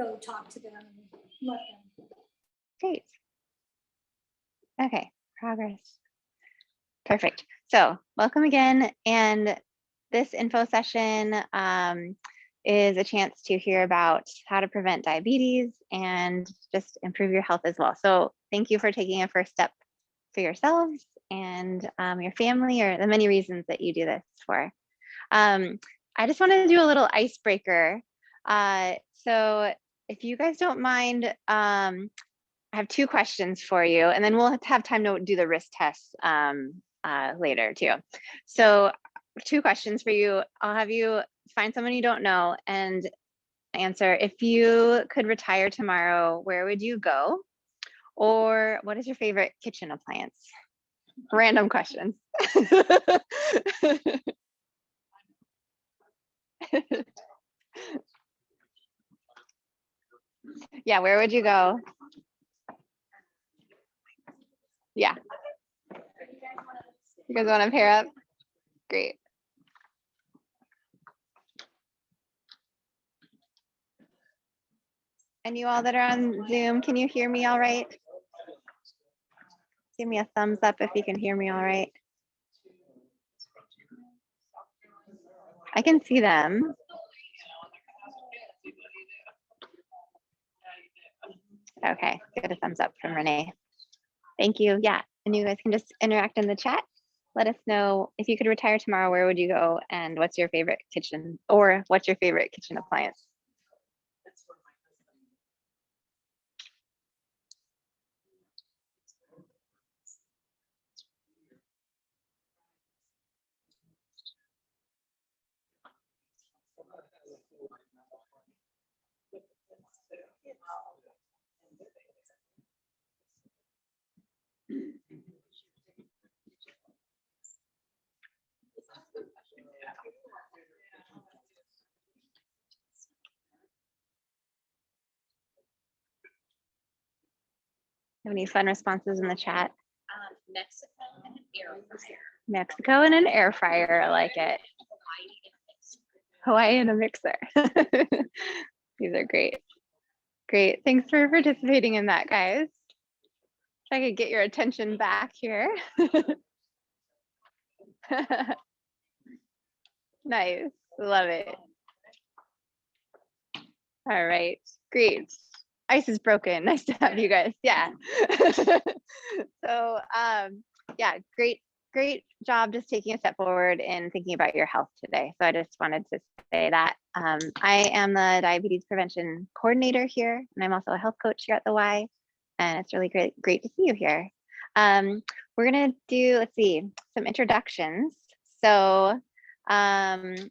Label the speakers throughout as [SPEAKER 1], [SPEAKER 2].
[SPEAKER 1] go talk to them and let them.
[SPEAKER 2] Great. Okay, progress. Perfect. So welcome again. And this info session is a chance to hear about how to prevent diabetes and just improve your health as well. So thank you for taking a first step for yourselves and your family, or the many reasons that you do this for. I just want to do a little icebreaker. So if you guys don't mind, I have 2 questions for you, and then we'll have time to do the risk test later too. So 2 questions for you. I'll have you find someone you don't know and answer. If you could retire tomorrow, where would you go? Or what is your favorite kitchen appliance? Random questions. Yeah, where would you go? Yeah. You guys want to pair up? Great. And you all that are on Zoom, can you hear me all right? Give me a thumbs up if you can hear me all right. I can see them. Okay, get a thumbs up from Renee. Thank you. Yeah, and you guys can just interact in the chat. Let us know if you could retire tomorrow, where would you go, and what's your favorite kitchen, or what's your favorite kitchen appliance? Have any fun responses in the chat?
[SPEAKER 3] Mexico and an air fryer.
[SPEAKER 2] Mexico and an air fryer. I like it. Hawaii and a mixer. These are great. Great. Thanks for participating in that, guys. If I could get your attention back here. Nice. Love it. All right. Great. Ice is broken. Nice to have you guys. Yeah. So yeah, great job just taking a step forward and thinking about your health today. So I just wanted to say that. I am the diabetes prevention coordinator here, and I'm also a health coach here at the Y. And it's really great to see you here. We're gonna do, let's see, some introductions. So I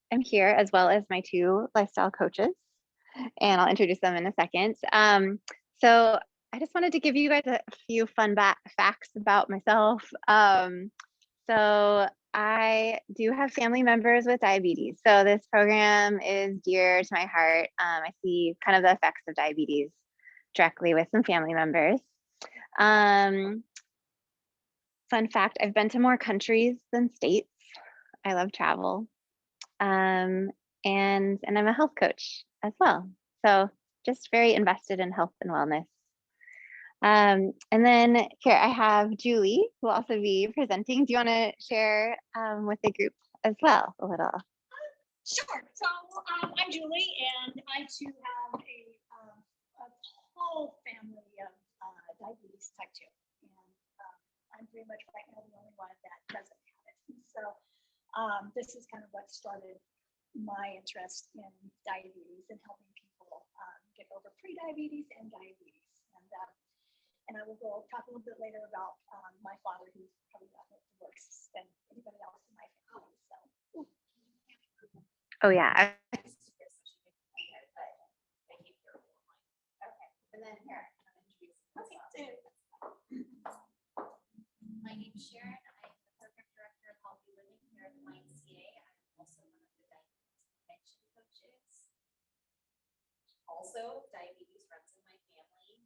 [SPEAKER 2] am here as well as my 2 lifestyle coaches, and I'll introduce them in a second. So I just wanted to give you guys a few fun facts about myself. So I do have family members with diabetes. So this program is dear to my heart. I see kind of the effects of diabetes directly with some family members. Fun fact, I've been to more countries than states. I love travel. And I'm a health coach as well. So just very invested in health and wellness. And then here I have Julie, who will also be presenting. Do you want to share with the group as well a little?
[SPEAKER 1] Sure. So I'm Julie, and I too have a whole family of diabetes type 2, and I'm pretty much right now the only one that doesn't have it. So this is kind of what started my interest in diabetes and helping people get over pre-diabetes and diabetes. And I will talk a little bit later about my father, who's probably gotten it worse than anybody else in my family. So.
[SPEAKER 2] Oh yeah.
[SPEAKER 3] Okay, and then here, I'm introducing myself. My name is Sharon. I'm the program director of Healthy Living here at the YMCA. I'm also one of the diabetes prevention coaches. Also, diabetes runs in my family.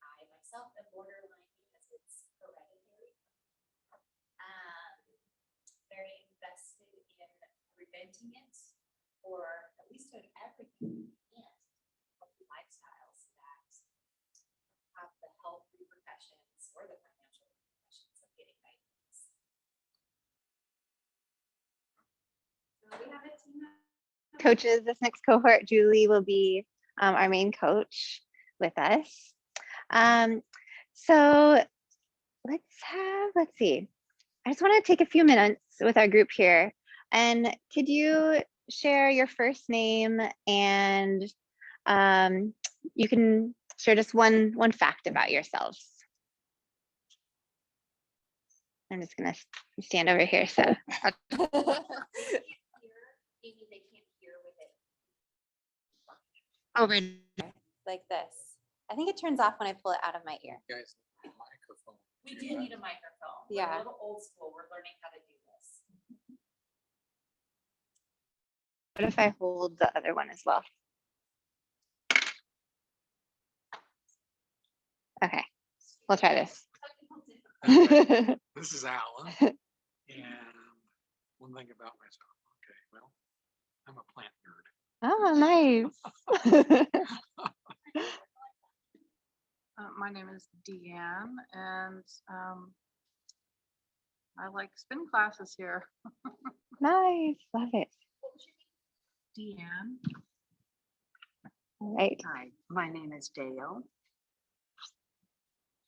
[SPEAKER 3] I myself am borderline because it's hereditary. Very invested in preventing it or at least doing everything we can to healthy lifestyles that have the health repercussions or the financial repercussions of getting diabetes. So we have a team of
[SPEAKER 2] Coaches, this next cohort, Julie will be our main coach with us. So let's see. I just want to take a few minutes with our group here. And could you share your first name, and you can share just one fact about yourselves. I'm just gonna stand over here. So
[SPEAKER 3] maybe they can't hear with it.
[SPEAKER 2] over like this. I think it turns off when I pull it out of my ear.
[SPEAKER 4] Guys, microphone.
[SPEAKER 3] We do need a microphone. We're
[SPEAKER 2] Yeah.
[SPEAKER 3] a little old school. We're learning how to do this.
[SPEAKER 2] What if I hold the other one as well? Okay, we'll try this.
[SPEAKER 4] This is Alan. And one thing about myself. Okay, well, I'm a plant nerd.
[SPEAKER 2] Oh, nice.
[SPEAKER 5] My name is Deanne, and I like spin classes here.
[SPEAKER 2] Nice, love it.
[SPEAKER 5] Deanne.
[SPEAKER 2] All right.
[SPEAKER 6] Hi, my name is Dale.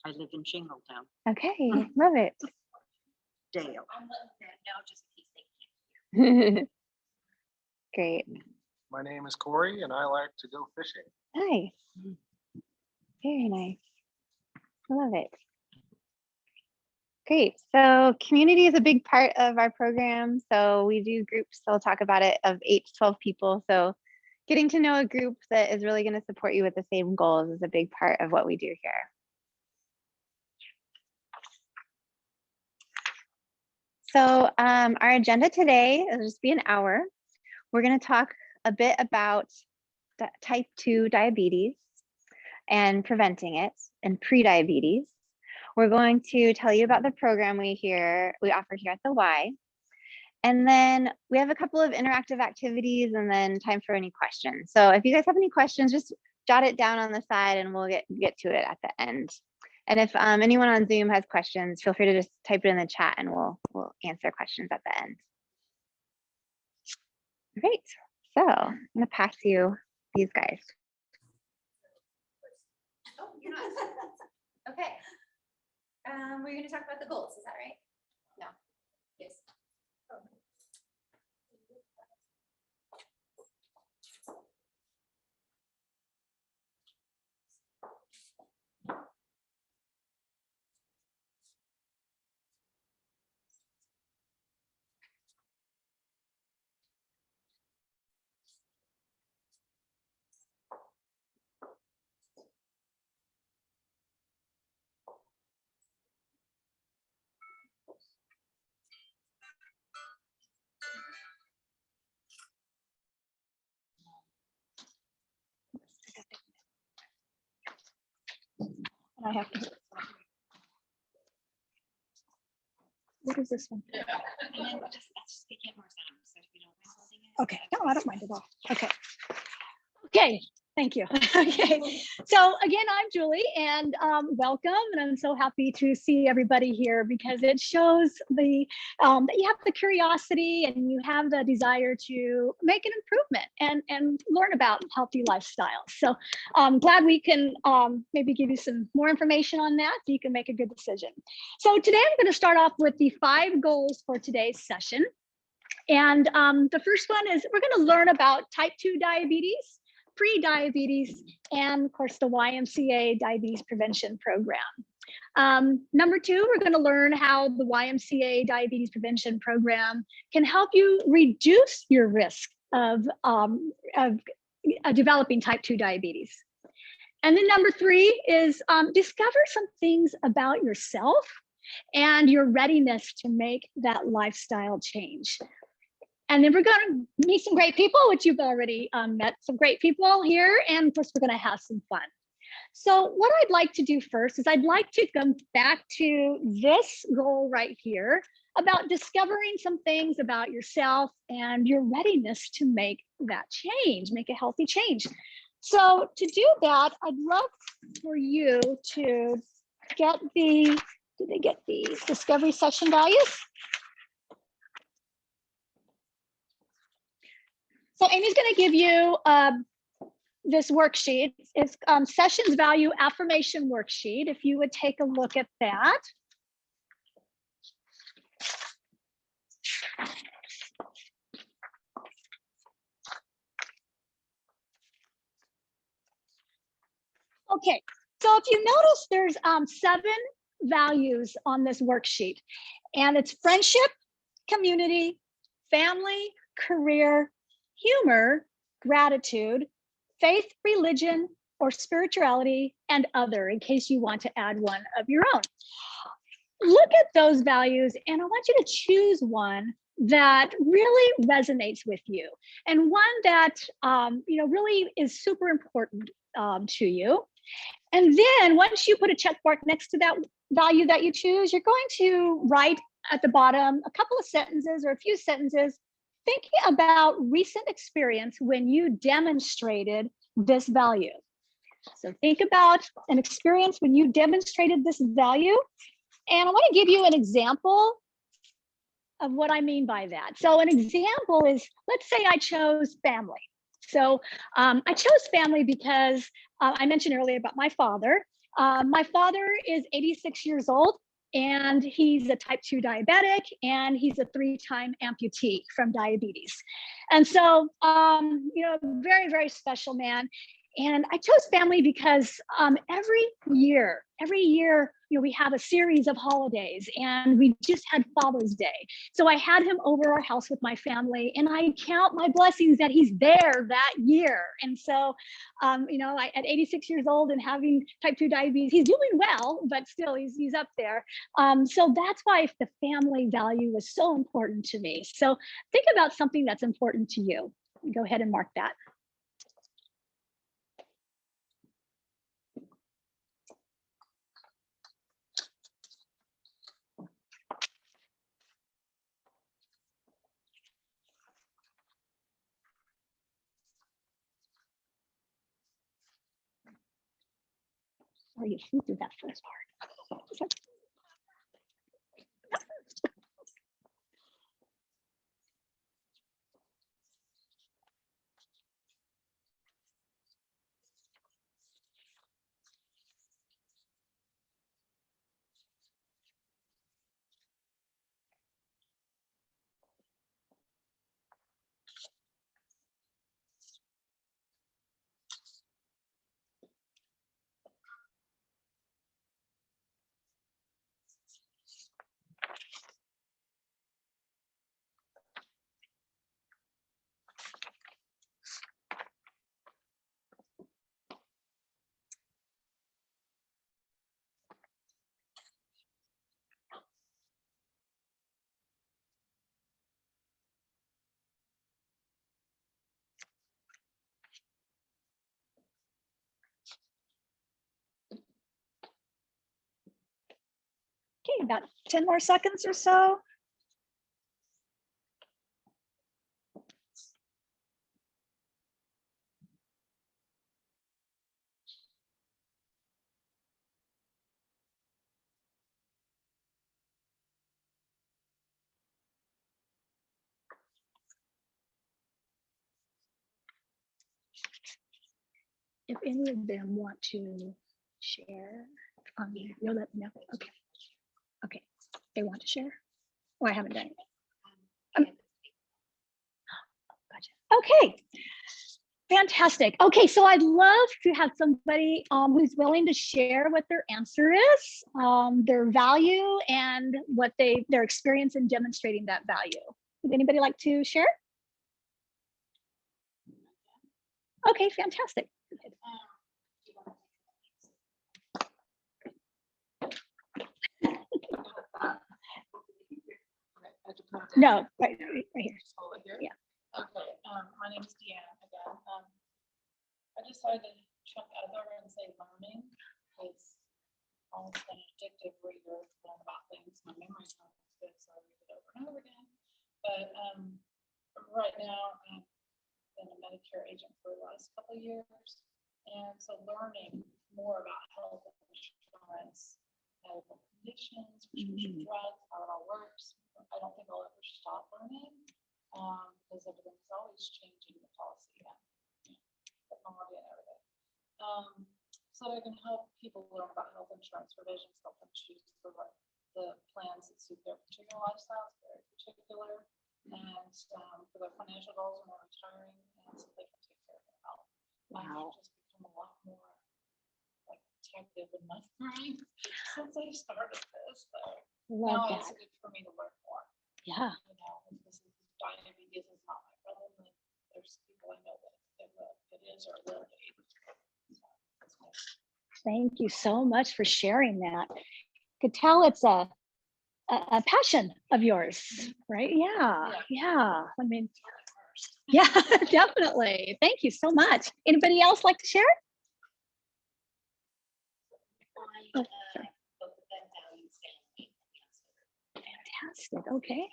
[SPEAKER 6] I live in Shingletown.
[SPEAKER 2] Okay, love it.
[SPEAKER 6] Dale.
[SPEAKER 3] I'm letting them know just in case they can't.
[SPEAKER 2] Great,
[SPEAKER 4] My name is Corey and I like to go fishing.
[SPEAKER 2] nice. Very nice. I love it. Great. So community is a big part of our program. So we do groups, I'll talk about it, of 8 to 12 people. So getting to know a group that is really going to support you with the same goals is a big part of what we do here. So our agenda today will just be an hour. We're going to talk a bit about type 2 diabetes and preventing it, and prediabetes. We're going to tell you about the program we offer here at the Y. And then we have a couple of interactive activities and then time for any questions. So if you guys have any questions, just jot it down on the side and we'll get to it at the end. And if anyone on Zoom has questions, feel free to just type it in the chat and we'll answer questions at the end. Great. So I'm gonna pass you these guys.
[SPEAKER 3] Oh, you're not. Okay. We're going to talk about the goals. Is that right? No. Yes.
[SPEAKER 1] And I have to. What is this one?
[SPEAKER 3] And then just make it more sound. So if you don't mind holding it.
[SPEAKER 1] Okay, no, I don't mind at all. Okay. Okay, thank you. Okay, so again, I'm Julie and welcome. And I'm so happy to see everybody here because it shows the that you have the curiosity and you have the desire to make an improvement and learn about healthy lifestyles. So I'm glad we can maybe give you some more information on that so you can make a good decision. So today I'm going to start off with the 5 goals for today's session. And the first one is we're going to learn about type 2 diabetes, pre-diabetes, and of course the YMCA diabetes prevention program. Number 2, we're going to learn how the YMCA diabetes prevention program can help you reduce your risk of developing type 2 diabetes. And then number 3 is discover some things about yourself and your readiness to make that lifestyle change. And then we're going to meet some great people, which you've already met some great people here. And of course, we're going to have some fun. So what I'd like to do first is I'd like to come back to this goal right here about discovering some things about yourself and your readiness to make that change, make a healthy change. So to do that, I'd love for you to get the, did they get the discovery session values? So Amy's going to give you this worksheet. It's sessions value affirmation worksheet. If you would take a look at that. Okay, so if you notice, there's 7 values on this worksheet, and it's friendship, community, family, career, humor, gratitude, faith, religion, or spirituality, and other, in case you want to add one of your own. Look at those values, and I want you to choose one that really resonates with you, and one that really is super important to you. And then once you put a check mark next to that value that you choose, you're going to write at the bottom a couple of sentences or a few sentences thinking about recent experience when you demonstrated this value. So think about an experience when you demonstrated this value. And I want to give you an example of what I mean by that. So an example is, let's say I chose family. So I chose family because I mentioned earlier about my father. My father is 86 years old, and he's a type 2 diabetic, and he's a 3-time amputee from diabetes. And so, very, very special man. And I chose family because every year, we have a series of holidays, and we just had Father's Day. So I had him over our house with my family, and I count my blessings that he's there that year. And so, at 86 years old and having type 2 diabetes, he's doing well, but still he's up there. So that's why the family value was so important to me. So think about something that's important to you. Go ahead and mark that. Or you flew through that first part. Okay, about 10 more seconds or so. If any of them want to share, you'll let me know. Okay. Okay. They want to share? Well, I haven't done it. Gotcha. Okay. Fantastic. Okay, so I'd love to have somebody who's willing to share what their answer is, their value, and what their experience in demonstrating that value. Would anybody like to share? Okay, fantastic. No, right here.
[SPEAKER 5] Over here?
[SPEAKER 1] Yeah.
[SPEAKER 5] Okay, my name is Deanna again. I decided to Chuck, I thought we were gonna say learning, it's almost an addictive reader, learn about things. My memory's not as good, so I read it over and over again. But right now, I've been a Medicare agent for the last couple of years. And so learning more about health insurance, medical conditions, prescription drugs, how it all works. I don't think I'll ever stop learning because everything's always changing, the policy and technology and everything. So I can help people learn about health insurance provisions, help them choose the plans that suit their particular lifestyles, very particular, and for their financial goals when they're retiring, and so they can take care of their health. I've just become a lot more like detective in my brain since I started this. So
[SPEAKER 1] Love
[SPEAKER 5] now it's
[SPEAKER 1] that.
[SPEAKER 5] good for me to learn more.
[SPEAKER 1] Yeah.
[SPEAKER 5] You know, if this is diabetes is not my problem, and there's people I know that it is or will be. So that's nice.
[SPEAKER 1] Thank you so much for sharing that. Could tell it's a passion of yours, right? Yeah, yeah. I mean, yeah, definitely. Thank you so much. Anybody else like to share? Oh, sorry. Fantastic. Okay.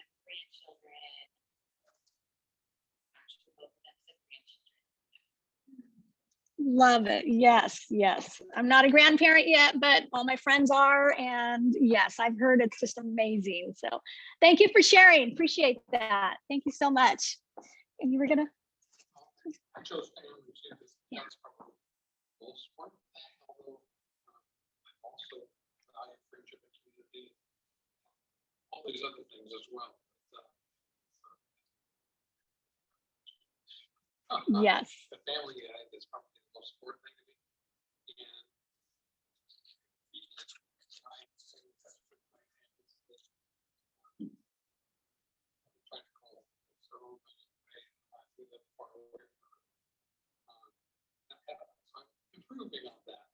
[SPEAKER 1] Love it. Yes, yes. I'm not a grandparent yet, but all my friends are. And yes, I've heard it's just amazing. So thank you for sharing. Appreciate that. Thank you so much. And you were going to?
[SPEAKER 4] I chose family too.
[SPEAKER 1] Yeah.
[SPEAKER 4] That's probably the most one thing, although I also value friendship and community, all these other things as well.
[SPEAKER 1] Yes.
[SPEAKER 4] The family is probably the most important thing to me. And I'm trying to call it. So we live far away from I'm improving on that,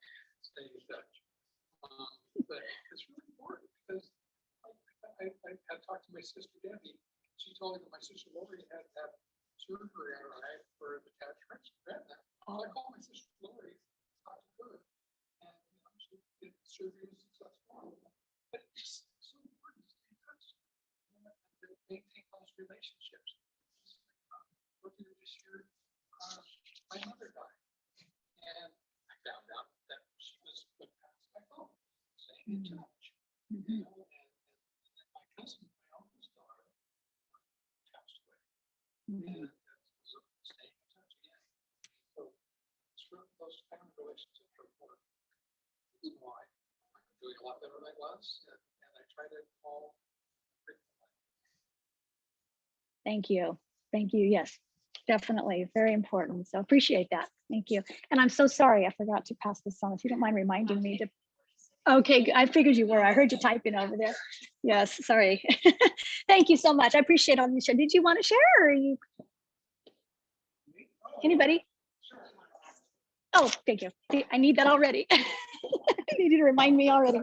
[SPEAKER 4] staying in touch. But it's really important because I had talked to my sister Debbie. She told me that my sister Lori had to have surgery on her eye for the cataract retina. So I called my sister Lori, talked to her, and she did surgery was successful. But it's so important to stay in touch and maintain those relationships. Looking at this year, my mother died, and I found out that she was passed by phone, staying in touch. You know, and my cousin, my uncle's daughter, passed away. And so staying in touch again. So it's really those family relationships are important. That's why I'm doing a lot better than I was, and I try to call frequently.
[SPEAKER 1] Thank you. Thank you. Yes, definitely. Very important. So appreciate that. Thank you. And I'm so sorry. I forgot to pass this on. If you don't mind reminding me to. Okay, I figured you were. I heard you typing over there. Yes, sorry. Thank you so much. I appreciate all you shared. Did you want to share or are you? Anybody? Oh, thank you. See, I need that already. You need to remind me already.
[SPEAKER 4] I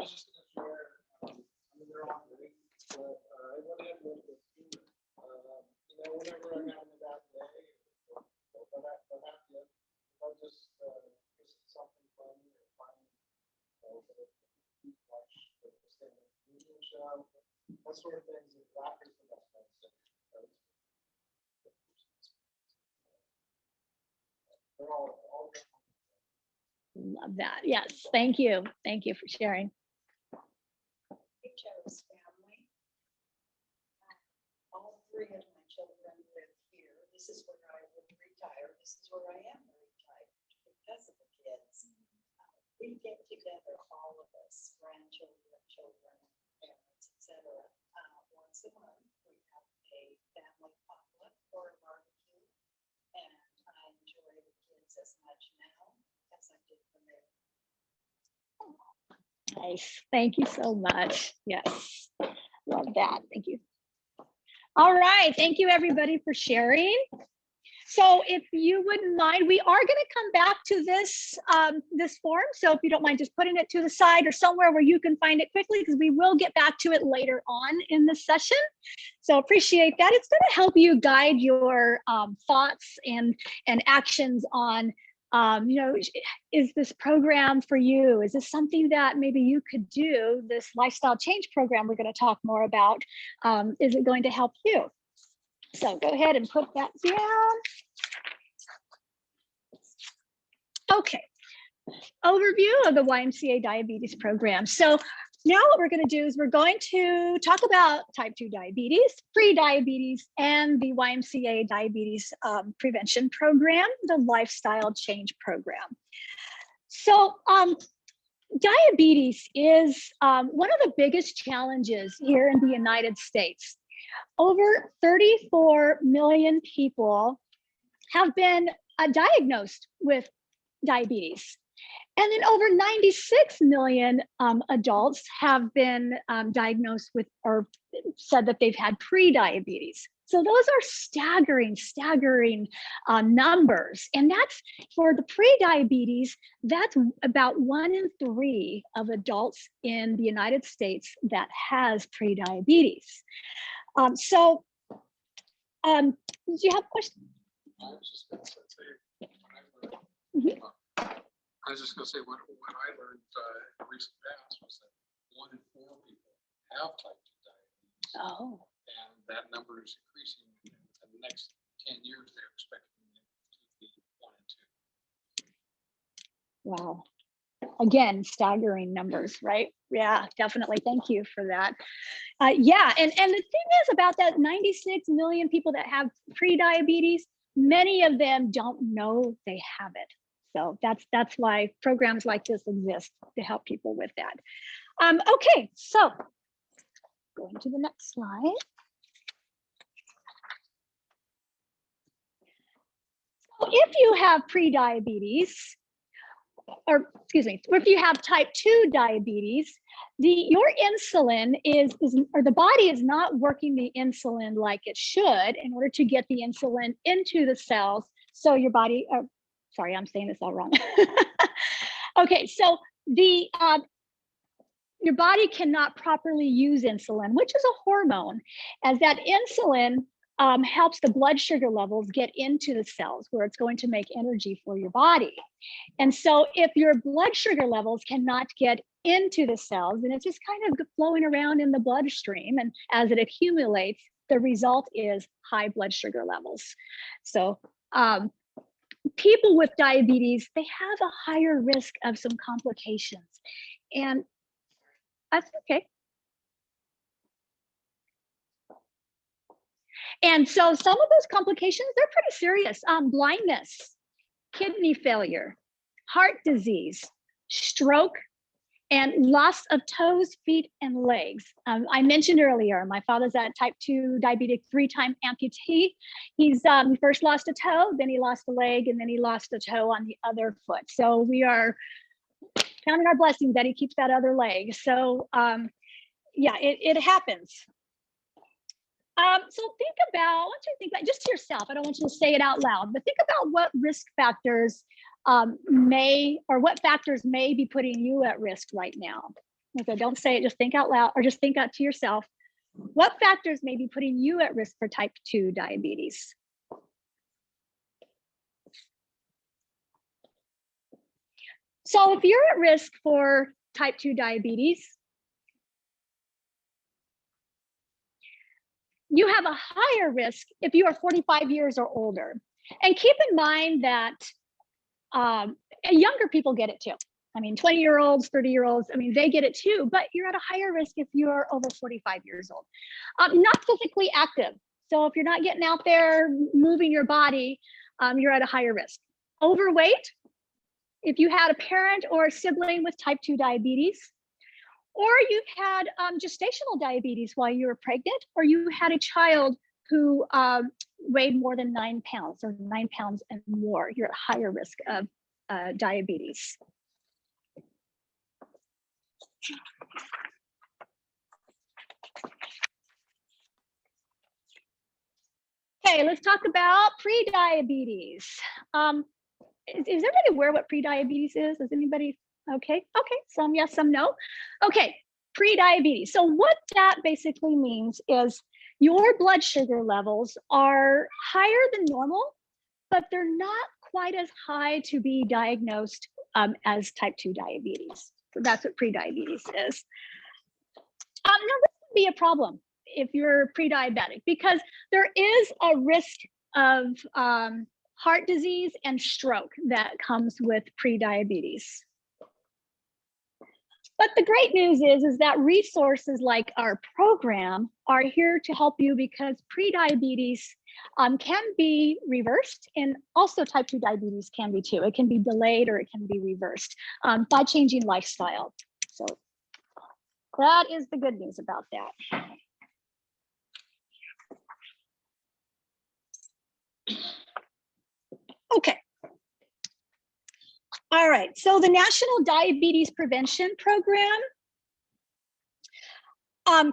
[SPEAKER 4] was just gonna share, I mean, they're all great, but I really have lived with you. You know, whenever I'm having a bad day, but I just something funny or funny, watch the stand-up comedian show, that sort of things, and laughter is the best medicine. They're all
[SPEAKER 1] Love that. Yes, thank you. Thank you for sharing.
[SPEAKER 7] Shasta Family. All three of my children live here. This is where I would retire. This is where I am retired because of the kids. We get together, all of us, grandchildren, children, parents, etc. Once a month, we have a family potluck or a barbecue, and I enjoy the kids as much now as I did when they were.
[SPEAKER 1] Nice. Thank you so much. Yes. Love that. Thank you. All right. Thank you everybody for sharing. So if you wouldn't mind, we are going to come back to this this form. So if you don't mind just putting it to the side or somewhere where you can find it quickly, because we will get back to it later on in the session. So appreciate that. It's going to help you guide your thoughts and actions on, you know, is this program for you? Is this something that maybe you could do? This lifestyle change program we're going to talk more about, is it going to help you? So go ahead and put that down. Okay, overview of the YMCA diabetes program. So now what we're going to do is we're going to talk about type 2 diabetes, pre-diabetes, and the YMCA diabetes prevention program, the lifestyle change program. So diabetes is one of the biggest challenges here in the United States. Over 34 million people have been diagnosed with diabetes. And then over 96 million adults have been diagnosed with or said that they've had pre-diabetes. So those are staggering numbers. And that's for the pre-diabetes, that's about 1 in 3 of adults in the United States that has pre-diabetes. Do you have questions?
[SPEAKER 4] I was just gonna say,
[SPEAKER 1] Mhm.
[SPEAKER 4] I was just gonna say, what I learned in recent past was that 1 in 4 people have type 2 diabetes.
[SPEAKER 1] Oh,
[SPEAKER 4] And that number is increasing. In the next 10 years, they're expecting it to be 1 in 2.
[SPEAKER 1] wow. Again, staggering numbers, right? Yeah, definitely. Thank you for that. Yeah, and the thing is about that 96 million people that have pre-diabetes, many of them don't know they have it. So that's why programs like this exist, to help people with that. Okay, so going to the next slide. So if you have pre-diabetes, or excuse me, if you have type 2 diabetes, your insulin or the body is not working the insulin like it should in order to get the insulin into the cells. So your body, sorry, I'm saying this all wrong. Okay, so your body cannot properly use insulin, which is a hormone, as that insulin helps the blood sugar levels get into the cells where it's going to make energy for your body. And so if your blood sugar levels cannot get into the cells, then it's just kind of flowing around in the bloodstream. And as it accumulates, the result is high blood sugar levels. So people with diabetes, they have a higher risk of some complications. And that's okay. And so some of those complications, they're pretty serious. Blindness, kidney failure, heart disease, stroke, and loss of toes, feet, and legs. I mentioned earlier, my father's a type 2 diabetic 3-time amputee. He first lost a toe, then he lost a leg, and then he lost a toe on the other foot. So we are counting our blessings that he keeps that other leg. So yeah, it happens. So think about, I want you to think about just to yourself. I don't want you to say it out loud, but think about what risk factors what factors may be putting you at risk right now. Okay, don't say it, just think out loud, or just think out to yourself. What factors may be putting you at risk for type 2 diabetes? So if you're at risk for type 2 diabetes, you have a higher risk if you are 45 years or older. And keep in mind that younger people get it too. I mean, 20-year-olds, 30-year-olds, I mean, they get it too, but you're at a higher risk if you're over 45 years old. Not physically active. So if you're not getting out there, moving your body, you're at a higher risk. Overweight, if you had a parent or a sibling with type 2 diabetes, or you've had gestational diabetes while you were pregnant, or you had a child who weighed more than 9 pounds or 9 pounds and more, you're at higher risk of diabetes. Okay, Okay, let's talk about pre-diabetes. Is everybody aware what pre-diabetes is? Is anybody okay? Okay, some yes, some no. Okay, pre-diabetes. So what that basically means is your blood sugar levels are higher than normal, but they're not quite as high to be diagnosed as type 2 diabetes. So that's what pre-diabetes is. Now, this can be a problem if you're pre-diabetic because there is a risk of heart disease and stroke that comes with pre-diabetes. But the great news is that resources like our program are here to help you because pre-diabetes can be reversed, and also type 2 diabetes can be too. It can be delayed or it can be reversed by changing lifestyle. So that is the good news about that. Okay. All right, so the National Diabetes Prevention Program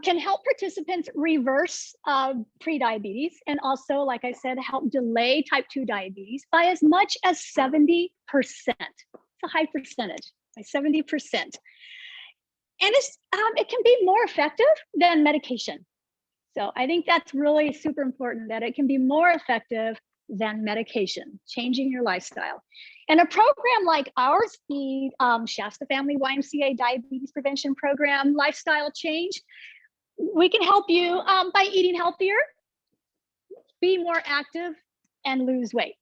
[SPEAKER 1] can help participants reverse prediabetes and also, like I said, help delay type 2 diabetes by as much as 70%. It's a high percentage, by 70%. And it can be more effective than medication. So I think that's really super important, that it can be more effective than medication, changing your lifestyle. And a program like ours, the Shasta Family YMCA Diabetes Prevention Program, Lifestyle Change, we can help you by eating healthier, be more active, and lose weight.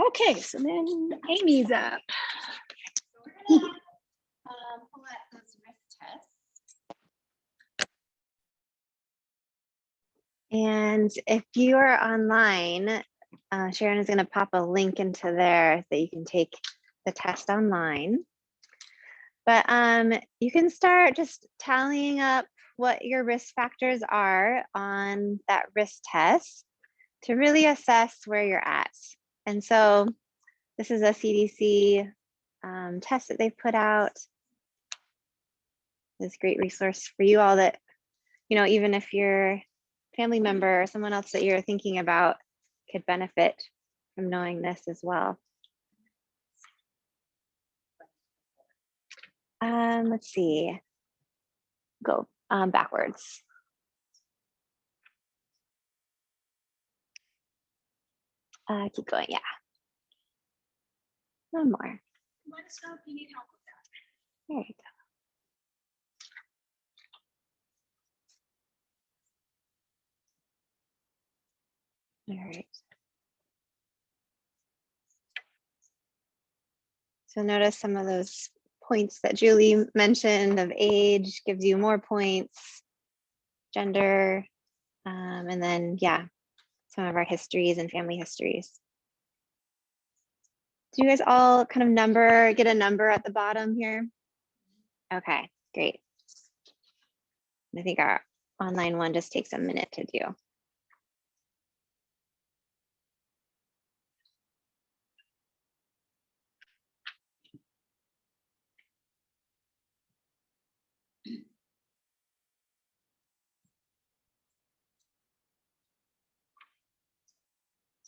[SPEAKER 1] Okay, so then Amy's up.
[SPEAKER 3] So we're gonna pull up those risk tests.
[SPEAKER 2] And if you are online, Sharon is going to pop a link into there that you can take the test online. But you can start just tallying up what your risk factors are on that risk test to really assess where you're at. And so this is a CDC test that they've put out. This great resource for you all that, you know, even if your family member or someone else that you're thinking about could benefit from knowing this as well. Let's see, go backwards. Keep going, yeah. One more.
[SPEAKER 1] Let us know if you need help with that.
[SPEAKER 2] There you go. All right. So notice some of those points that Julie mentioned of age gives you more points, gender, and then, yeah, some of our histories and family histories. Do you guys all kind of get a number at the bottom here? Okay, great. I think our online one just takes a minute to do.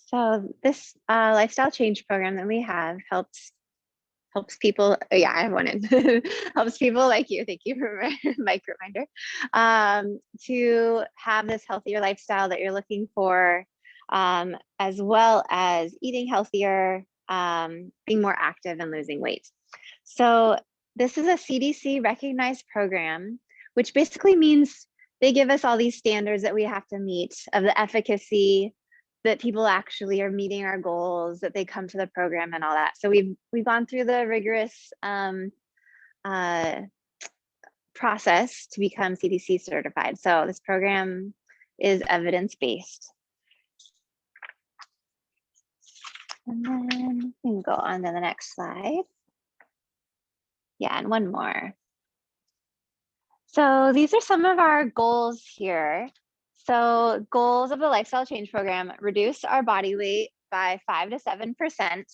[SPEAKER 2] So this lifestyle change program that we have helps people. Oh yeah, I have one in. Helps people like you. Thank you for my reminder. To have this healthier lifestyle that you're looking for, as well as eating healthier, being more active, and losing weight. So this is a CDC recognized program, which basically means they give us all these standards that we have to meet of the efficacy, that people actually are meeting our goals, that they come to the program and all that. So we've gone through the rigorous process to become CDC certified. So this program is evidence-based. And then we can go on to the next slide. Yeah, and one more. So these are some of our goals here. So goals of the Lifestyle Change Program: reduce our body weight by 5 to 7%.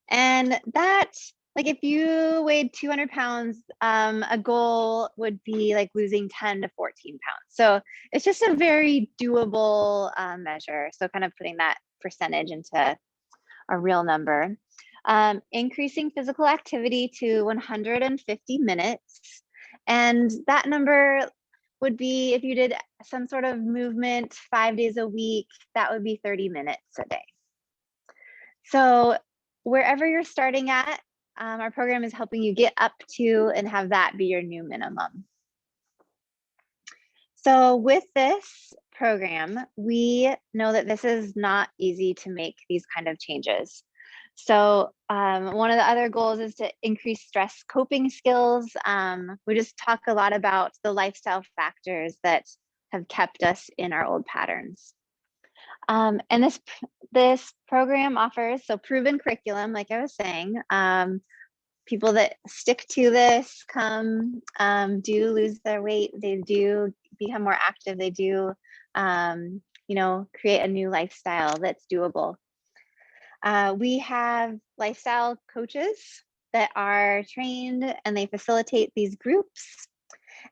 [SPEAKER 2] And that like if you weighed 200 pounds, a goal would be like losing 10 to 14 pounds. So it's just a very doable measure. So kind of putting that percentage into a real number. Increasing physical activity to 150 minutes. And that number would be, if you did some sort of movement 5 days a week, that would be 30 minutes a day. So wherever you're starting at, our program is helping you get up to and have that be your new minimum. So with this program, we know that this is not easy to make these kind of changes. So one of the other goals is to increase stress coping skills. We just talk a lot about the lifestyle factors that have kept us in our old patterns. And this program offers, so proven curriculum, like I was saying, people that stick to this do lose their weight, they do become more active, they do, you know, create a new lifestyle that's doable. We have lifestyle coaches that are trained and they facilitate these groups.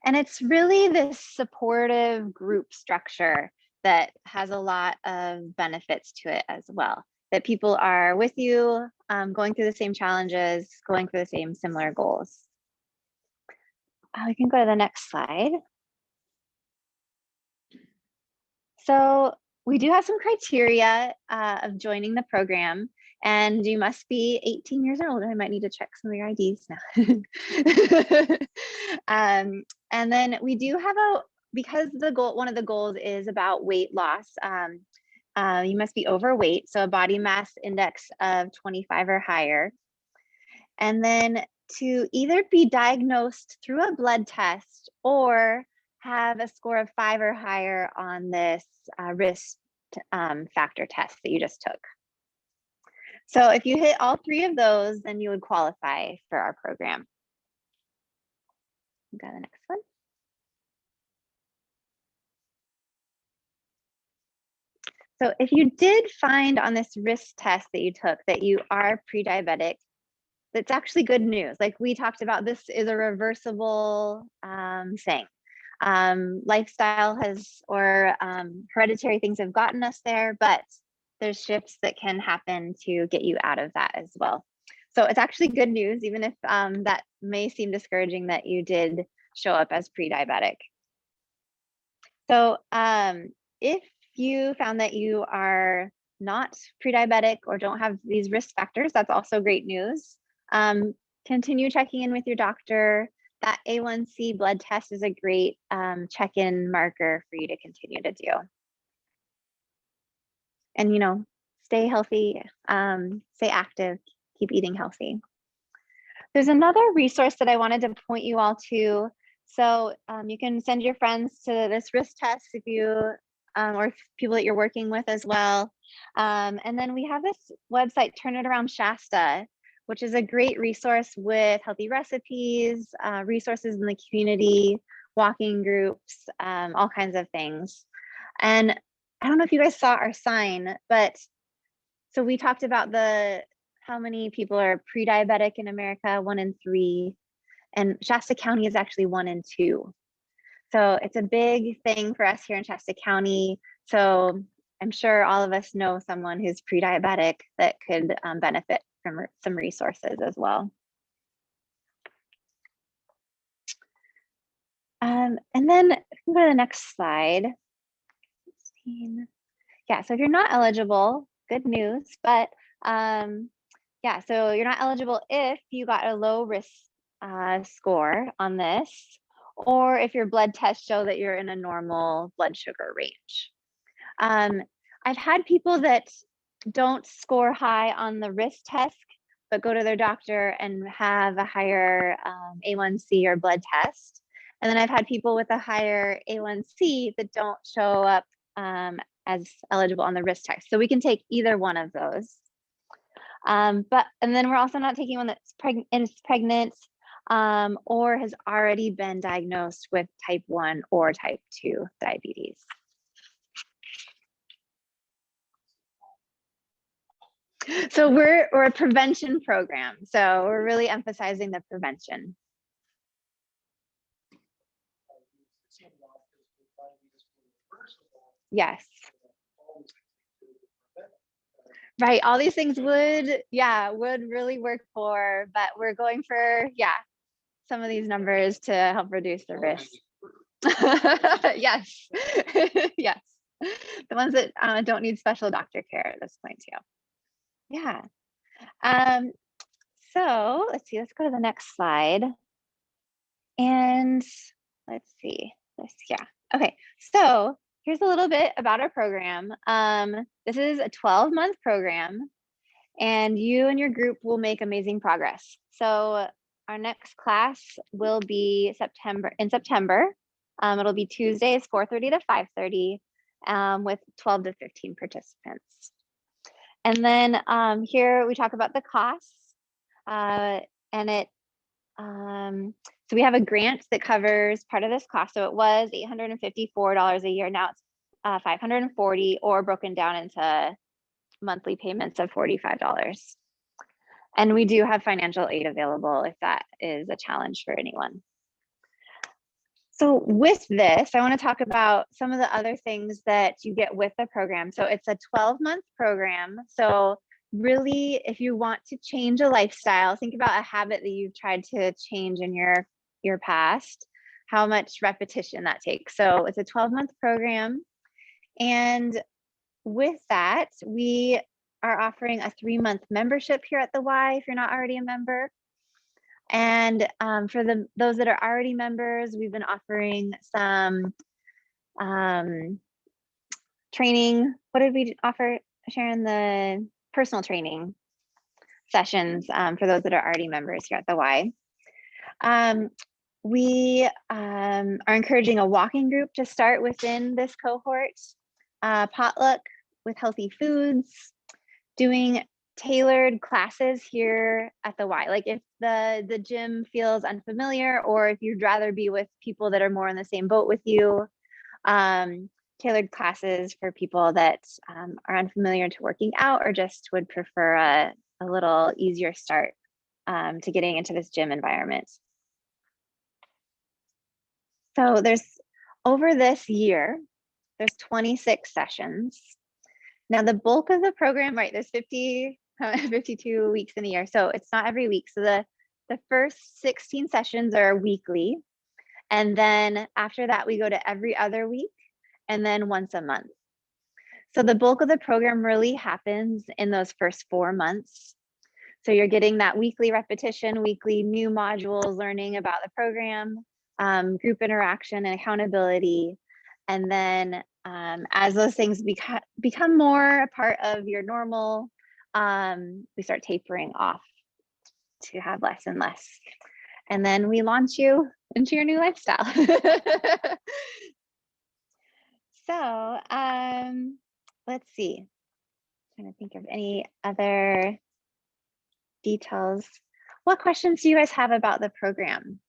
[SPEAKER 2] And it's really this supportive group structure that has a lot of benefits to it as well. That people are with you, going through the same challenges, going for the same similar goals. We can go to the next slide. So we do have some criteria of joining the program, and you must be 18 years or older. I might need to check some of your IDs now. And then we do have because one of the goals is about weight loss, you must be overweight, so a body mass index of 25 or higher. And then to either be diagnosed through a blood test or have a score of 5 or higher on this risk factor test that you just took. So if you hit all 3 of those, then you would qualify for our program. Go to the next one. So if you did find on this risk test that you took that you are pre-diabetic, that's actually good news. Like we talked about, this is a reversible thing. Lifestyle or hereditary things have gotten us there, but there's shifts that can happen to get you out of that as well. So it's actually good news, even if that may seem discouraging that you did show up as pre-diabetic. So if you found that you are not pre-diabetic or don't have these risk factors, that's also great news. Continue checking in with your doctor. That A1C blood test is a great check-in marker for you to continue to do. And, you know, stay healthy, stay active, keep eating healthy. There's another resource that I wanted to point you all to. So you can send your friends to this risk test if you, or people that you're working with as well. And then we have this website, Turn It Around Shasta, which is a great resource with healthy recipes, resources in the community, walking groups, all kinds of things. And I don't know if you guys saw our sign, but so we talked about how many people are pre-diabetic in America, 1 in 3, and Shasta County is actually 1 in 2. So it's a big thing for us here in Shasta County. So I'm sure all of us know someone who's pre-diabetic that could benefit from some resources as well. And then we can go to the next slide. 16. Yeah, so if you're not eligible, good news, but yeah, so you're not eligible if you got a low risk score on this, or if your blood tests show that you're in a normal blood sugar range. I've had people that don't score high on the risk test, but go to their doctor and have a higher A1C or blood test. And then I've had people with a higher A1C that don't show up as eligible on the risk test. So we can take either one of those. And then we're also not taking one that's pregnant or has already been diagnosed with type 1 or type 2 diabetes. So we're a prevention program. So we're really emphasizing the prevention. Yes. Right. All these things would really work for, but we're going for, some of these numbers to help reduce the risk. Yes. Yes. The ones that don't need special doctor care at this point too. Yeah. So let's see, let's go to the next slide. And let's see this, okay. So here's a little bit about our program. This is a 12-month program and you and your group will make amazing progress. So our next class will be in September. It'll be Tuesdays, 4:30 to 5:30 with 12 to 15 participants. And then here we talk about the costs and it, so we have a grant that covers part of this cost. So it was $854 a year. Now it's $540 or broken down into monthly payments of $45. And we do have financial aid available if that is a challenge for anyone. So with this, I want to talk about some of the other things that you get with the program. So it's a 12-month program. So really, if you want to change a lifestyle, think about a habit that you've tried to change in your past, how much repetition that takes. So it's a 12-month program. And with that, we are offering a 3-month membership here at the Y if you're not already a member. And for those that are already members, we've been offering some training. What did we offer, Sharon? The personal training sessions for those that are already members here at the Y. We are encouraging a walking group to start within this cohort, potluck with healthy foods, doing tailored classes here at the Y. Like if the gym feels unfamiliar, or if you'd rather be with people that are more in the same boat with you, tailored classes for people that are unfamiliar to working out or just would prefer a little easier start to getting into this gym environment. So over this year, there's 26 sessions. Now the bulk of the program, right, there's 52 weeks in a year, so it's not every week. So the first 16 sessions are weekly. And then after that, we go to every other week and then once a month. So the bulk of the program really happens in those first 4 months. So you're getting that weekly repetition, weekly new modules, learning about the program, group interaction and accountability. And then as those things become more a part of your normal, we start tapering off to have less and less. And then we launch you into your new lifestyle. So let's see. I'm trying to think of any other details. What questions do you guys have about the program?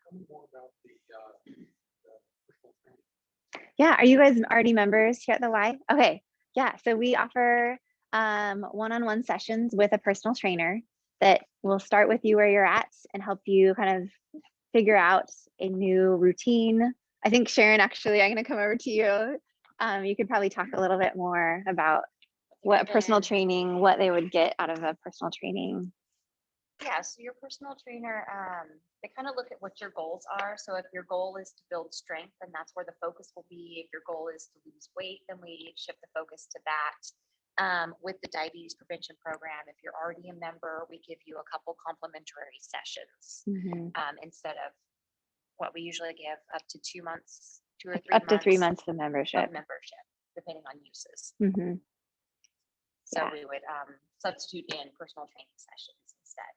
[SPEAKER 4] Tell me more about the personal training.
[SPEAKER 2] Yeah, are you guys already members here at the Y? Okay, yeah, so we offer one-on-one sessions with a personal trainer that will start with you where you're at and help you kind of figure out a new routine. I think Sharon, actually, I'm gonna come over to you. You could probably talk a little bit more about what personal training, what they would get out of a personal training.
[SPEAKER 8] Yeah, so your personal trainer, they kind of look at what your goals are. So if your goal is to build strength, then that's where the focus will be. If your goal is to lose weight, then we shift the focus to that. With the diabetes prevention program, if you're already a member, we give you a couple complimentary sessions instead of what we usually give up to 2 months, 2 or 3 months.
[SPEAKER 2] Up to 3 months of membership.
[SPEAKER 8] Depending on uses.
[SPEAKER 2] So
[SPEAKER 8] we would substitute in personal training sessions instead.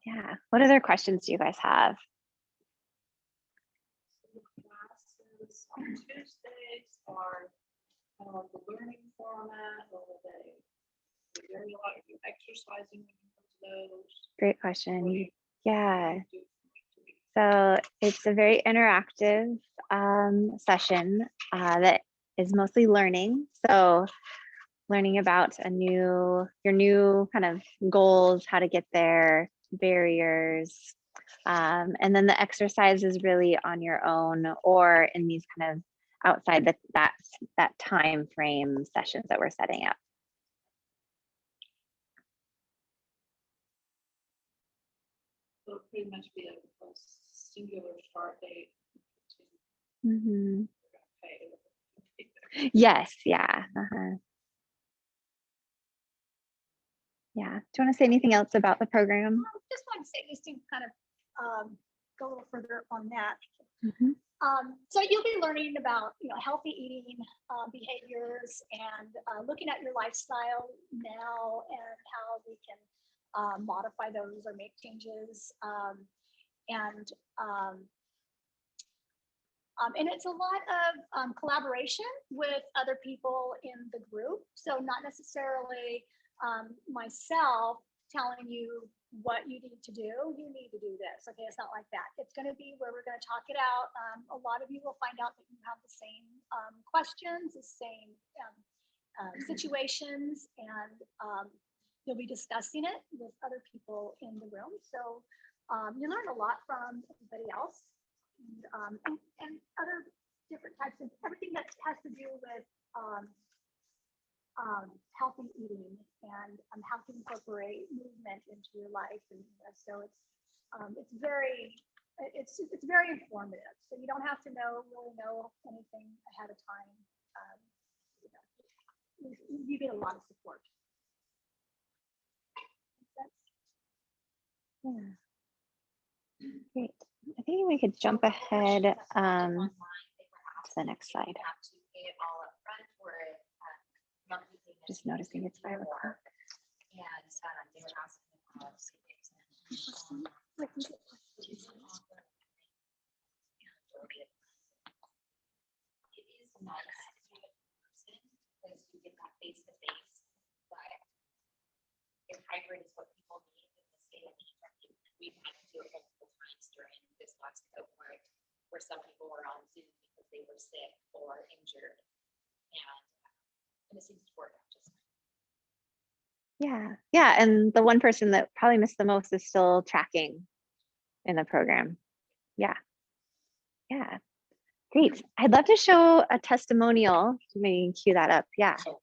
[SPEAKER 2] Yeah. What other questions do you guys have?
[SPEAKER 5] Classes on Tuesdays are kind of like the learning format, or they very a lot of exercising when you come to those.
[SPEAKER 2] Great question.
[SPEAKER 5] What do you
[SPEAKER 2] Yeah.
[SPEAKER 5] do from week to week?
[SPEAKER 2] So it's a very interactive session that is mostly learning. So learning about your new kind of goals, how to get there, barriers. And then the exercise is really on your own or in these kind of outside that time frame sessions that we're setting up.
[SPEAKER 5] So it'll pretty much be a singular start date.
[SPEAKER 2] Mhm.
[SPEAKER 5] Okay.
[SPEAKER 2] Yes, yeah. Yeah. Do you want to say anything else about the program?
[SPEAKER 1] Just want to say, just to kind of go a little further on that.
[SPEAKER 2] Mhm.
[SPEAKER 1] So you'll be learning about, healthy eating behaviors and looking at your lifestyle now and how we can modify those or make changes. And it's a lot of collaboration with other people in the group. So not necessarily myself telling you what you need to do. You need to do this. Okay, it's not like that. It's going to be where we're going to talk it out. A lot of you will find out that you have the same questions, the same situations, and you'll be discussing it with other people in the room. So you learn a lot from everybody else. And other different types of everything that has to do with healthy eating and how to incorporate movement into your life. And so it's very informative. So you don't have to really know anything ahead of time. You get a lot of support.
[SPEAKER 2] Yeah. Great. I think we could jump ahead to the next slide. Just noticing it's 5 o'clock.
[SPEAKER 3] It is nice to do it in person because you get that face to face, but if hybrid is what people need in this day and age, we've had to do it multiple times during this last cohort where some people were on Zoom because they were sick or injured, and it seems to work out just fine.
[SPEAKER 2] Yeah. And the one person that probably missed the most is still tracking in the program. Yeah. Great. I'd love to show a testimonial. Maybe cue that up. Yeah.
[SPEAKER 4] So,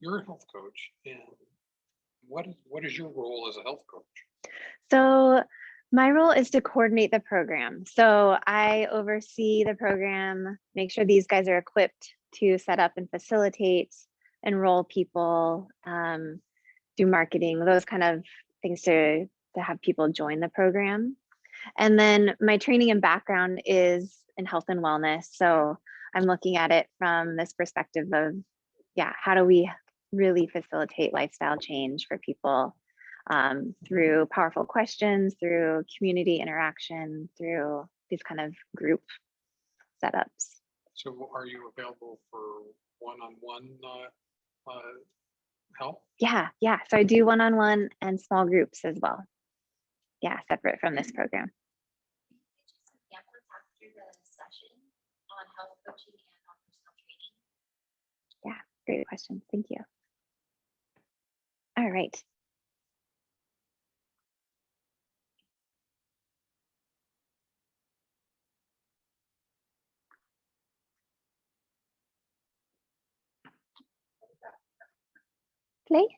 [SPEAKER 4] you're a health coach, and what is your role as a health coach?
[SPEAKER 2] So my role is to coordinate the program. So I oversee the program, make sure these guys are equipped to set up and facilitate, enroll people, do marketing, those kind of things to have people join the program. And then my training and background is in health and wellness. So I'm looking at it from this perspective of, how do we really facilitate lifestyle change for people through powerful questions, through community interaction, through these kind of group setups.
[SPEAKER 4] So are you available for one-on-one help?
[SPEAKER 2] Yeah. So I do one-on-one and small groups as well. Yeah, separate from this program.
[SPEAKER 3] Yeah, let's after the session on health coaching and on personal training.
[SPEAKER 2] Yeah, great question. Thank you. All right. Play.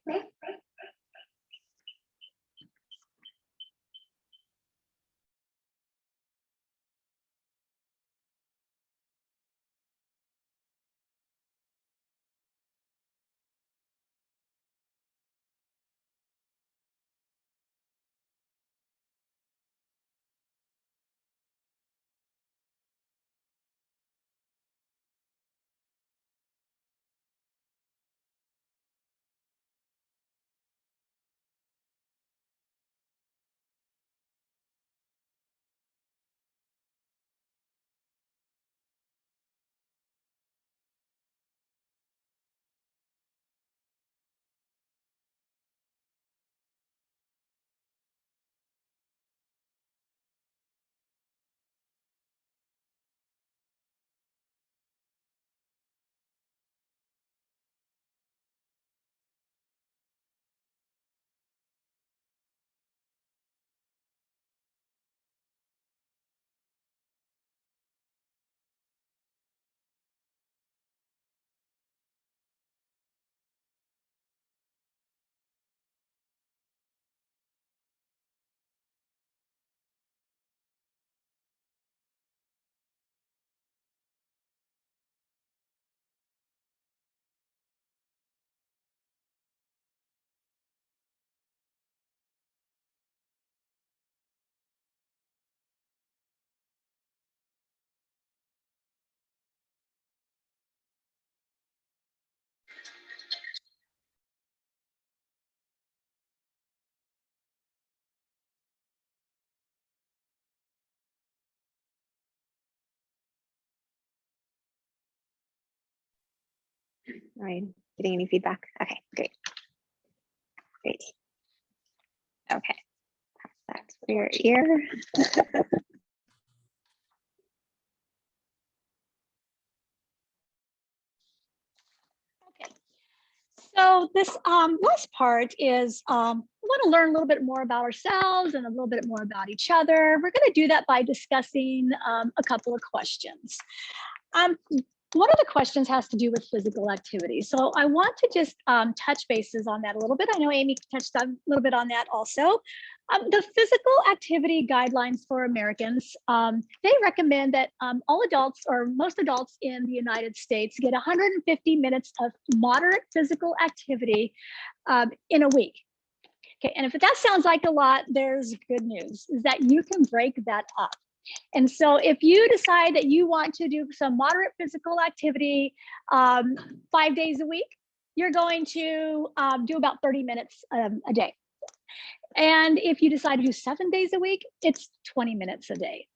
[SPEAKER 2] Are you getting any feedback? Okay, great. Great. Okay. Pass that to your ear.
[SPEAKER 1] Okay. So this last part is we want to learn a little bit more about ourselves and a little bit more about each other. We're going to do that by discussing a couple of questions. One of the questions has to do with physical activity. So I want to just touch bases on that a little bit. I know Amy touched on a little bit on that also. The physical activity guidelines for Americans, they recommend that all adults or most adults in the United States get 150 minutes of moderate physical activity in a week. Okay, and if that sounds like a lot, there's good news, is that you can break that up. And so if you decide that you want to do some moderate physical activity 5 days a week, you're going to do about 30 minutes a day. And if you decide to do 7 days a week, it's 20 minutes a day.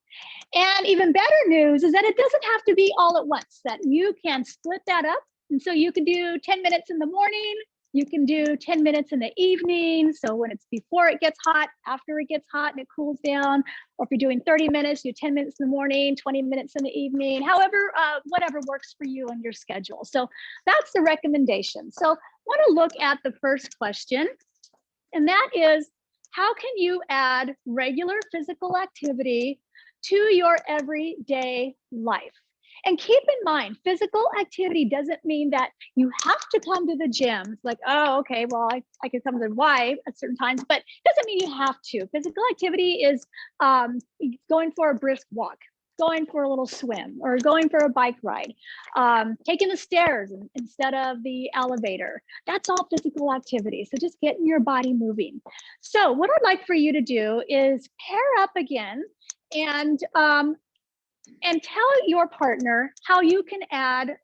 [SPEAKER 1] And even better news is that it doesn't have to be all at once, that you can split that up. And so you can do 10 minutes in the morning, you can do 10 minutes in the evening. So when it's before it gets hot, after it gets hot and it cools down, or if you're doing 30 minutes, do 10 minutes in the morning, 20 minutes in the evening, however, whatever works for you and your schedule. So that's the recommendation. So I want to look at the first question, and that is, how can you add regular physical activity to your everyday life? And keep in mind, physical activity doesn't mean that you have to come to the gym. It's like, oh, okay, well, I can come to the Y at certain times, but it doesn't mean you have to. Physical activity is going for a brisk walk, going for a little swim, or going for a bike ride, taking the stairs instead of the elevator. That's all physical activity. So just getting your body moving. So what I'd like for you to do is pair up again and tell your partner how you can add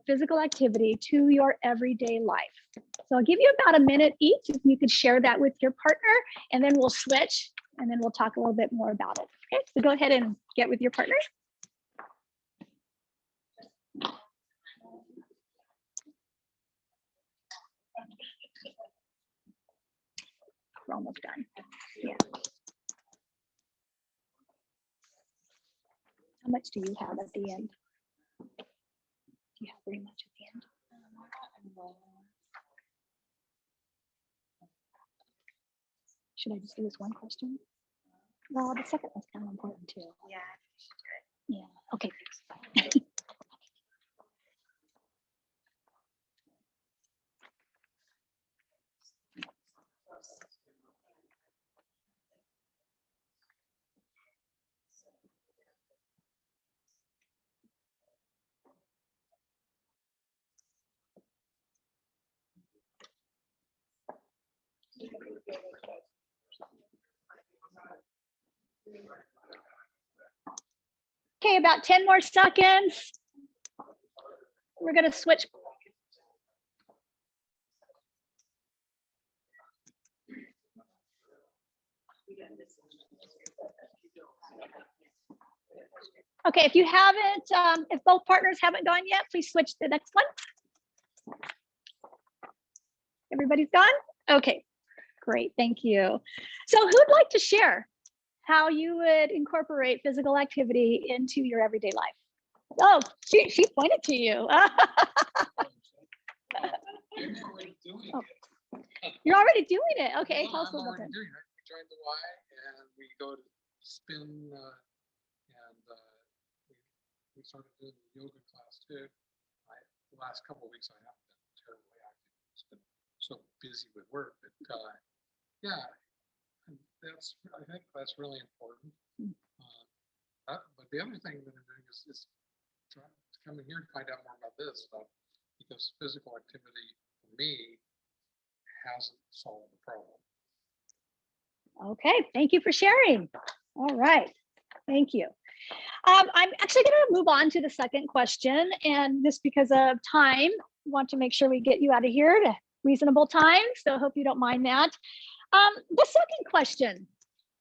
[SPEAKER 1] physical activity to your everyday life. So I'll give you about a minute each if you could share that with your partner, and then we'll switch and then we'll talk a little bit more about it. Okay, so go ahead and get with your partner. We're almost done. Yeah. How much do you have at the end? Do you have very much at the end? Should I just do this one question? Well, the second one's kind of important too.
[SPEAKER 8] Yeah.
[SPEAKER 1] Yeah, okay. Okay, about 10 more seconds. We're going to switch. Okay, if you haven't, if both partners haven't gone yet, please switch to the next one. Everybody's gone? Okay, great, thank you. So who'd like to share how you would incorporate physical activity into your everyday life? Oh, she pointed to you.
[SPEAKER 4] I'm already doing
[SPEAKER 1] Oh,
[SPEAKER 4] it.
[SPEAKER 1] You're already doing it. Okay,
[SPEAKER 4] No,
[SPEAKER 1] tell us a
[SPEAKER 4] I'm
[SPEAKER 1] little
[SPEAKER 4] already
[SPEAKER 1] bit.
[SPEAKER 4] doing it. We joined the Y and we go to spin and we started doing the yoga class too. The last couple of weeks I haven't been terribly active. It's been so busy with work, but yeah, I think that's really important. But the other thing that I'm doing is trying to come in here and find out more about this stuff, because physical activity for me hasn't solved the problem.
[SPEAKER 1] Okay, thank you for sharing. All right, thank you. I'm actually going to move on to the second question, and just because of time, want to make sure we get you out of here at a reasonable time, so I hope you don't mind that. The second question,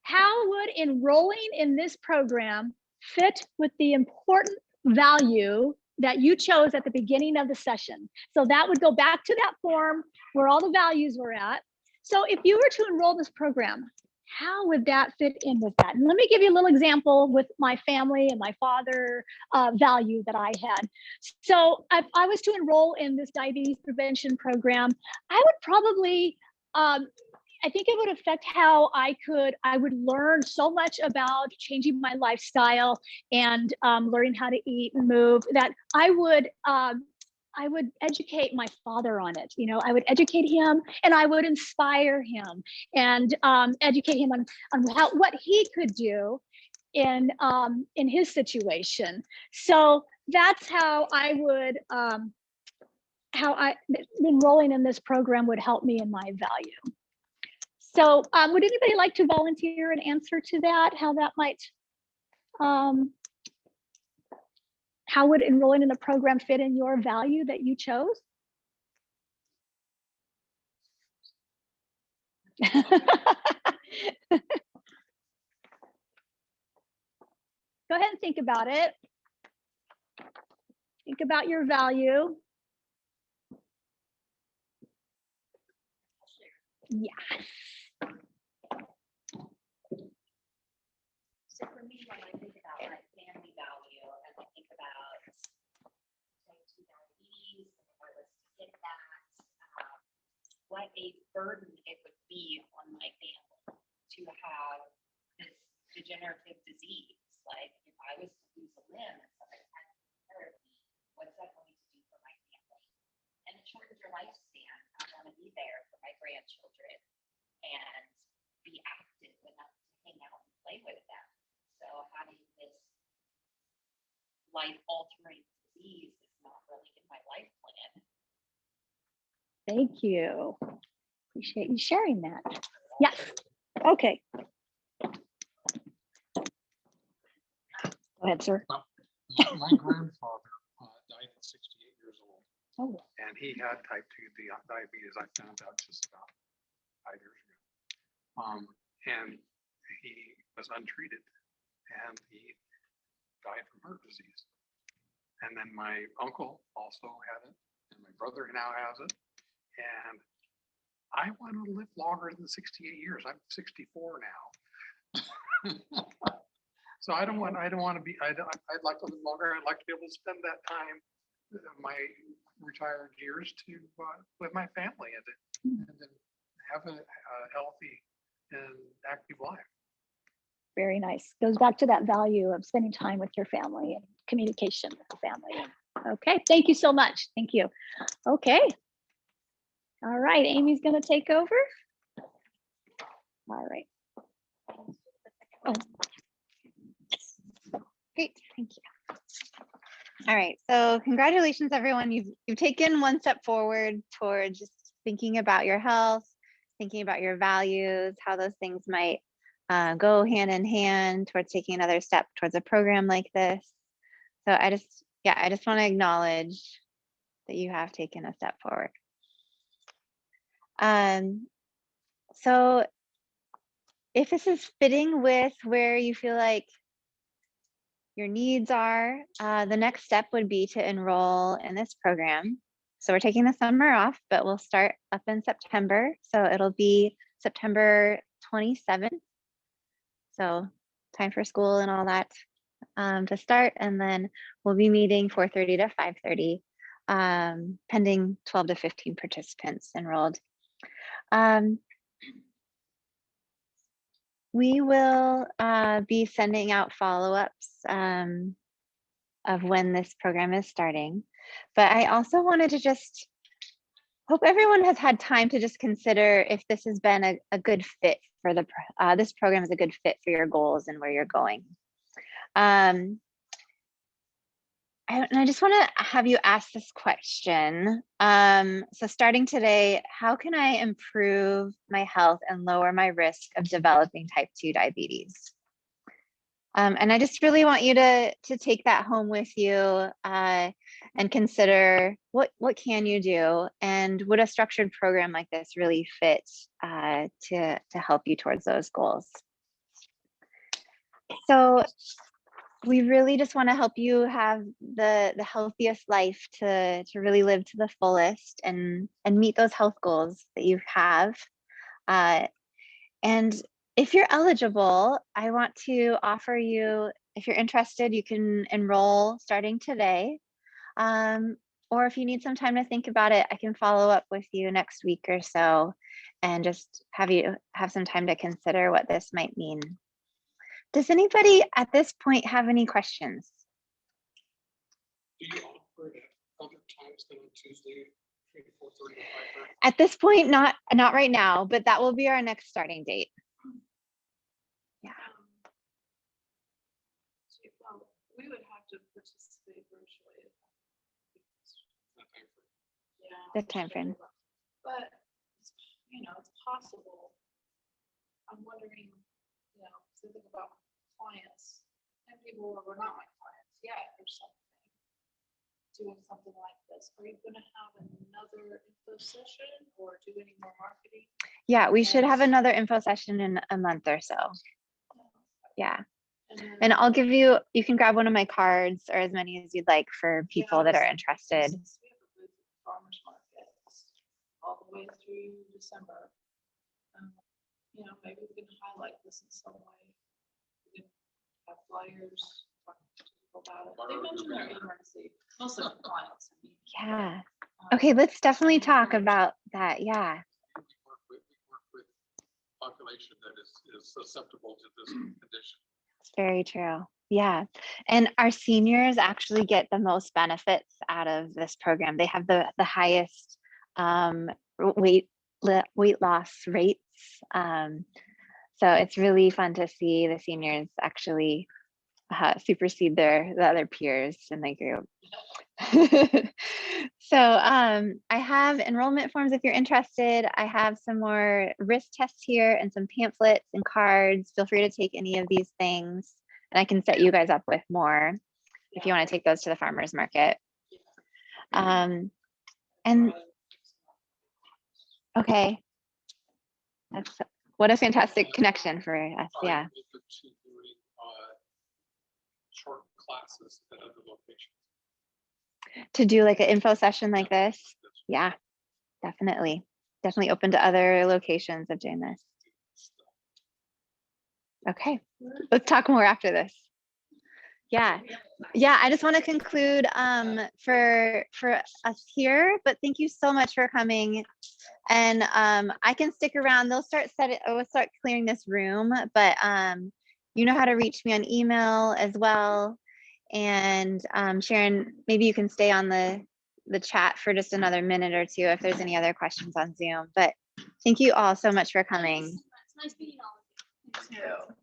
[SPEAKER 1] how would enrolling in this program fit with the important value that you chose at the beginning of the session. So that would go back to that form where all the values were at. So if you were to enroll this program, how would that fit in with that? And let me give you a little example with my family and my father value that I had. So if I was to enroll in this diabetes prevention program, I would probably, I think it would affect how I would learn so much about changing my lifestyle and learning how to eat and move, that I would educate my father on it. You know, I would educate him and I would inspire him and educate him on what he could do in his situation. So that's how I would, enrolling in this program would help me in my value. So would anybody like to volunteer and answer to that? How that might, how would enrolling in the program fit in your value that you chose? Go ahead and think about it. Think about your value. Yeah.
[SPEAKER 8] So for me, when I think about my family value and I think about type 2 diabetes, and if I was to hit that, what a burden it would be on my family to have this degenerative disease. Like if I was to lose a limb and somebody had to take care of me, what's that going to do for my family? And it shortens your lifespan. I want to be there for my grandchildren and be active enough to hang out and play with them. So having this life-altering disease is not really in my life plan.
[SPEAKER 1] Thank you. Appreciate you sharing that. Yes. Okay. Go ahead, sir.
[SPEAKER 4] My grandfather died at 68 years old,
[SPEAKER 1] Oh,
[SPEAKER 4] and he had type 2 diabetes. I found out just about 5 years ago. And he was untreated, and he died from heart disease. And then my uncle also had it, and my brother now has it. And I want to live longer than 68 years. I'm 64 now. So I'd like to live longer. I'd like to be able to spend that time, my retired years, to with my family and have a healthy and active life.
[SPEAKER 1] very nice. Goes back to that value of spending time with your family and communication with the family. Okay, thank you so much. Thank you. Okay. All right, Amy's gonna take over. All right. Oh.
[SPEAKER 2] Great, thank you. All right, so congratulations, everyone. You've taken one step forward towards just thinking about your health, thinking about your values, how those things might go hand in hand towards taking another step towards a program like this. So I just want to acknowledge that you have taken a step forward. So if this is fitting with where you feel like your needs are, the next step would be to enroll in this program. So we're taking the summer off, but we'll start up in September. So it'll be September 27th. So time for school and all that to start. And then we'll be meeting 4:30 to 5:30, pending 12 to 15 participants enrolled. We will be sending out follow-ups of when this program is starting. But I also wanted to just hope everyone has had time to just consider if this has been a good fit for this program is a good fit for your goals and where you're going. And I just want to have you ask this question. So starting today, how can I improve my health and lower my risk of developing type 2 diabetes? And I just really want you to take that home with you and consider what can you do, and would a structured program like this really fit to help you towards those goals? So we really just want to help you have the healthiest life to really live to the fullest and meet those health goals that you have. And if you're eligible, I want to offer you, if you're interested, you can enroll starting today. Or if you need some time to think about it, I can follow up with you next week or so and just have you have some time to consider what this might mean. Does anybody at this point have any questions?
[SPEAKER 4] Do you offer it at other times than on Tuesday, between 4:30 and 5:30?
[SPEAKER 2] At this point, not right now, but that will be our next starting date. Yeah.
[SPEAKER 5] Well, we would have to participate virtually.
[SPEAKER 4] That time frame.
[SPEAKER 5] Yeah.
[SPEAKER 2] The time frame.
[SPEAKER 5] But, it's possible. I'm wondering, thinking about clients and people who are not my clients yet or something, doing something like this. Are you gonna have another info session or do any more marketing?
[SPEAKER 2] Yeah, we should have another info session in a month or so. Yeah. And I'll give you can grab one of my cards or as many as you'd like for people that are interested.
[SPEAKER 5] Since we have a booth at the farmers market all the way through December. Maybe we can highlight this in some way. We can have flyers, talk to people about it. They mentioned their emergency, most of the clients.
[SPEAKER 2] Yeah. Okay, let's definitely talk about that. Yeah.
[SPEAKER 4] We work with population that is susceptible to this condition.
[SPEAKER 2] It's very true. Yeah. And our seniors actually get the most benefits out of this program. They have the highest weight loss rates. So it's really fun to see the seniors actually supersede the other peers in the group. So I have enrollment forms if you're interested. I have some more risk tests here and some pamphlets and cards. Feel free to take any of these things and I can set you guys up with more if you want to take those to the farmers market. And okay. What a fantastic connection for us. Yeah.
[SPEAKER 4] Open to doing short classes at other locations.
[SPEAKER 2] To do like an info session like this. Yeah, definitely open to other locations of doing this. Okay, let's talk more after this. Yeah, I just want to conclude for us here, but thank you so much for coming. And I can stick around. We'll start clearing this room, but you know how to reach me on email as well. And Sharon, maybe you can stay on the chat for just another minute or two if there's any other questions on Zoom. But thank you all so much for coming.
[SPEAKER 1] It's nice meeting all of you.
[SPEAKER 5] too.